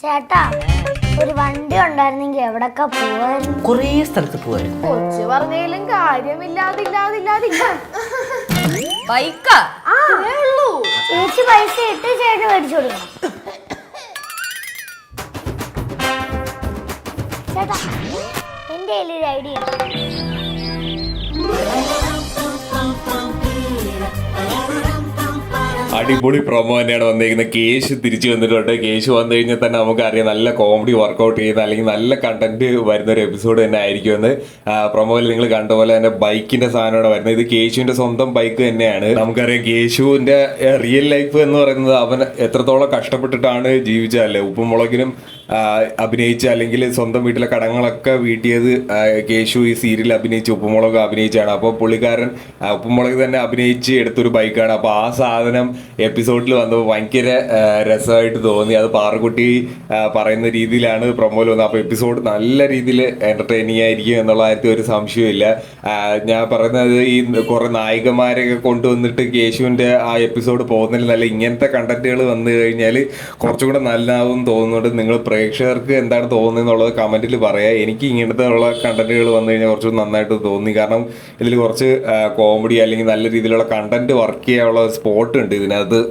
ചേട്ടാ ഒരു വണ്ടി ഉണ്ടായിരുന്നെങ്കിൽ എവിടൊക്കെ പോവായിരുന്നു? കുറേ സ്ഥലത്ത് പോവായിരുന്നു. കൊച്ചു പറഞ്ഞാലും കാര്യമില്ലാതില്ലാതില്ലാതില്ല. ബൈക്കാ ഉള്ളൂ. ചേച്ചി പൈസ ഇട്ട് ചേട്ടന് മേടിച്ചു കൊടുക്കണം. ചേട്ടാ എന്റെ കയ്യിലൊരു ഐഡിയ ഉണ്ട്. അടിപൊളി പ്രൊമോ തന്നെയാണ് വന്നിരിക്കുന്നത്. കേശ് തിരിച്ചു വന്നിട്ടുണ്ട്. കേശ് വന്നു കഴിഞ്ഞാൽ തന്നെ നമുക്കറിയാം നല്ല കോമഡി വർക്കൗട്ട് ചെയ്യുന്ന അല്ലെങ്കിൽ നല്ല കണ്ടന്റ് വരുന്ന ഒരു എപ്പിസോഡ് തന്നെ ആയിരിക്കുമെന്ന്. പ്രൊമോയിൽ നിങ്ങൾ കണ്ട പോലെ തന്നെ ബൈക്കിന്റെ സാധനമാണ് വരുന്നത്. ഇത് കേശുവിന്റെ സ്വന്തം ബൈക്ക് തന്നെയാണ്. നമുക്കറിയാം കേശുവിന്റെ റിയൽ ലൈഫ് എന്ന് പറയുന്നത് അവൻ എത്രത്തോളം കഷ്ടപ്പെട്ടിട്ടാണ് ജീവിച്ചതല്ലേ. ഉപ്പും മുളകിനും അഭിനയിച്ച അല്ലെങ്കിൽ സ്വന്തം വീട്ടിലെ കടങ്ങളൊക്കെ വീട്ടിയത് കേശു ഈ സീരിയൽ അഭിനയിച്ച് ഉപ്പുമുളക് അഭിനയിച്ചാണ്. അപ്പോൾ പുള്ളിക്കാരൻ ഉപ്പുമുളക് തന്നെ അഭിനയിച്ച് എടുത്തൊരു ബൈക്കാണ്. അപ്പോൾ ആ സാധനം എപ്പിസോഡിൽ വന്നപ്പോൾ ഭയങ്കര രസമായിട്ട് തോന്നി. അത് പാറക്കുട്ടി പറയുന്ന രീതിയിലാണ് പ്രൊമോയിൽ വന്നത്. അപ്പോൾ എപ്പിസോഡ് നല്ല രീതിയിൽ എന്റർടൈനിങ് ആയിരിക്കും എന്നുള്ള കാര്യത്തിൽ ഒരു സംശയമില്ല. ഞാൻ പറയുന്നത് ഈ കുറെ നായികമാരെയൊക്കെ കൊണ്ടുവന്നിട്ട് കേശുവിന്റെ ആ എപ്പിസോഡ് പോകുന്നതിൽ നല്ല ഇങ്ങനത്തെ കണ്ടന്റുകൾ വന്നു കഴിഞ്ഞാൽ കുറച്ചും കൂടെ നല്ലതാവും തോന്നുന്നുണ്ട്. നിങ്ങൾ പ്രേക്ഷകർക്ക് എന്താണ് തോന്നുന്നത് എന്നുള്ളത് കമന്റിൽ പറയാം. എനിക്ക് ഇങ്ങനത്തെ ഉള്ള കണ്ടന്റുകൾ വന്നു കഴിഞ്ഞാൽ കുറച്ചുകൂടി നന്നായിട്ട് തോന്നി. കാരണം ഇതിൽ കുറച്ച് കോമഡി അല്ലെങ്കിൽ നല്ല രീതിയിലുള്ള കണ്ടന്റ് വർക്ക് ചെയ്യാനുള്ള സ്പോട്ട് ഉണ്ട് ഇതിനകത്ത്.